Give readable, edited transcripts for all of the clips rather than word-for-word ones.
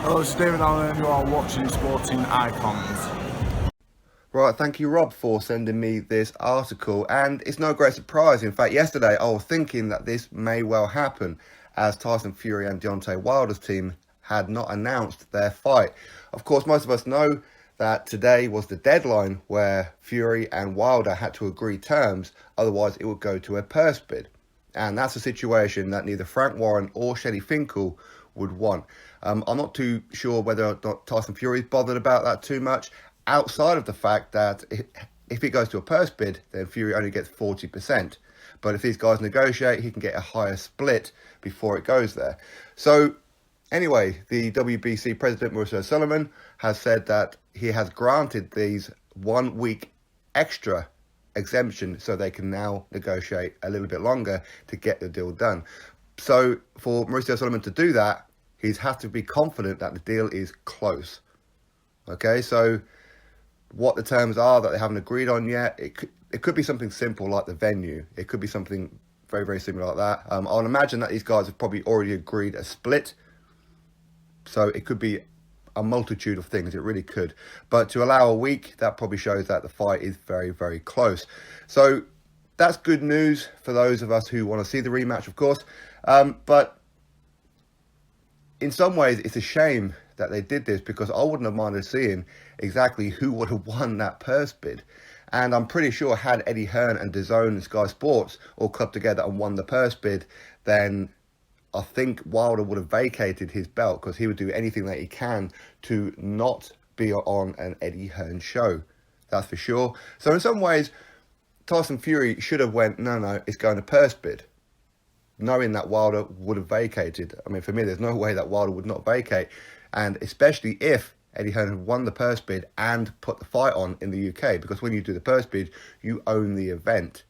Hello, it's David Allen and you are watching Sporting Icons. Right, thank you, Rob, for sending me this article. And it's no great surprise. In fact, yesterday I was thinking that this may well happen, as Tyson Fury and Deontay Wilder's team had not announced their fight. Of course, most of us know that today was the deadline where Fury and Wilder had to agree terms, otherwise it would go to a purse bid. And that's a situation that neither Frank Warren or Shelly Finkel would want. I'm not too sure whether or not Tyson Fury is bothered about that too much, outside of the fact that if it goes to a purse bid, then Fury only gets 40%. But if these guys negotiate, he can get a higher split before it goes there. So anyway, the WBC president, Mauricio Sulaiman, has said that he has granted these 1 week extra exemption so they can now negotiate a little bit longer to get the deal done. So for Mauricio Sulaiman to do that, he's had to be confident that the deal is close. Okay, so what the terms are that they haven't agreed on yet, it could be something simple like the venue. It could be something very, very similar like that. I'll imagine that these guys have probably already agreed a split. So it could be a multitude of things. It really could. But to allow a week, that probably shows that the fight is very, very close. So that's good news for those of us who want to see the rematch, of course. But in some ways, it's a shame that they did this, because I wouldn't have minded seeing exactly who would have won that purse bid. And I'm pretty sure had Eddie Hearn and DAZN and Sky Sports all clubbed together and won the purse bid, then I think Wilder would have vacated his belt, because he would do anything that he can to not be on an Eddie Hearn show. That's for sure. So in some ways, Tyson Fury should have went, no, it's going to purse bid, knowing that Wilder would have vacated. I mean, for me, there's no way that Wilder would not vacate. And especially if Eddie Hearn had won the purse bid and put the fight on in the UK, because when you do the purse bid, you own the event.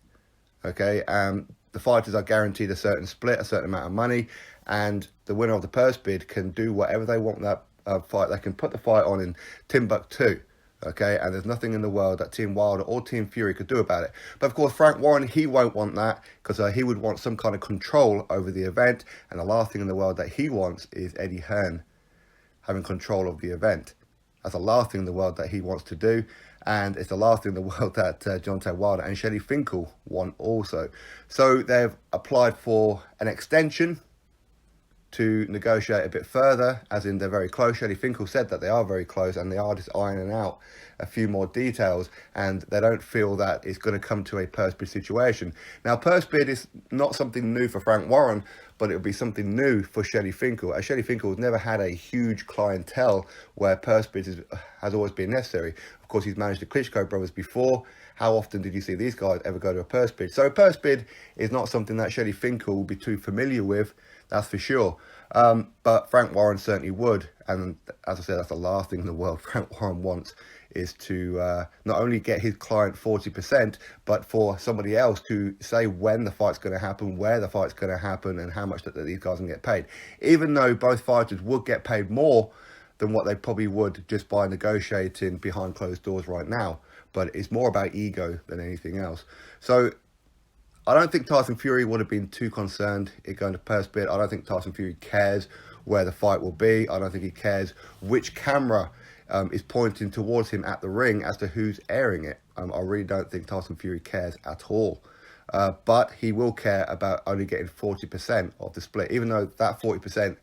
Okay, the fighters are guaranteed a certain split, a certain amount of money, and the winner of the purse bid can do whatever they want with that fight. They can put the fight on in Timbuktu. Okay, and there's nothing in the world that Team Wilder or Team Fury could do about it. But of course, Frank Warren, he won't want that, because he would want some kind of control over the event. And the last thing in the world that he wants is Eddie Hearn having control of the event. That's the last thing in the world that he wants to do. And it's the last thing in the world that Deontay Wilder and Shelly Finkel want also. So they've applied for an extension to negotiate a bit further, as in they're very close. Shelly Finkel said that they are very close and they are just ironing out a few more details, and they don't feel that it's going to come to a purse bid situation. Now, purse bid is not something new for Frank Warren, but it will be something new for Shelly Finkel, as Shelly Finkel has never had a huge clientele where purse bids has always been necessary. Of course, he's managed the Klitschko brothers before. How often did you see these guys ever go to a purse bid? So a purse bid is not something that Shelly Finkel will be too familiar with, that's for sure. But Frank Warren certainly would. And as I said, that's the last thing in the world Frank Warren wants, is to not only get his client 40%, but for somebody else to say when the fight's going to happen, where the fight's going to happen, and how much that these guys can get paid. Even though both fighters would get paid more than what they probably would just by negotiating behind closed doors right now. But it's more about ego than anything else. So I don't think Tyson Fury would have been too concerned in going to purse bid. I don't think Tyson Fury cares where the fight will be. I don't think he cares which camera is pointing towards him at the ring as to who's airing it. I really don't think Tyson Fury cares at all. But he will care about only getting 40% of the split, even though that 40%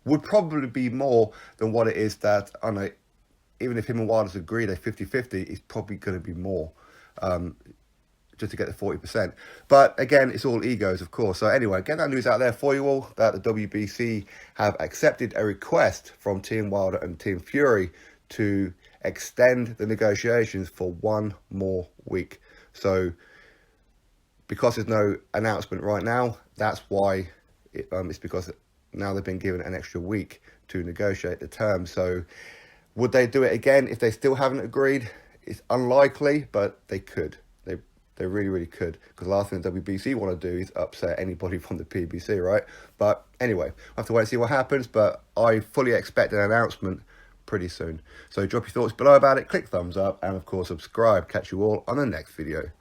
would probably be more than what it is that, I know, even if him and Wilder's agreed a 50-50, it's probably going to be more. Just to get the 40%. But again, it's all egos, of course. So anyway, get that news out there for you all, that the WBC have accepted a request from Team Wilder and Team Fury to extend the negotiations for 1 more week. So because there's no announcement right now, that's why it's because now they've been given an extra week to negotiate the terms. So would they do it again if they still haven't agreed? It's unlikely, but they could. They really, really could. Because the last thing the WBC want to do is upset anybody from the PBC, right? But anyway, we'll have to wait and see what happens. But I fully expect an announcement pretty soon. So drop your thoughts below about it. Click thumbs up. And, of course, subscribe. Catch you all on the next video.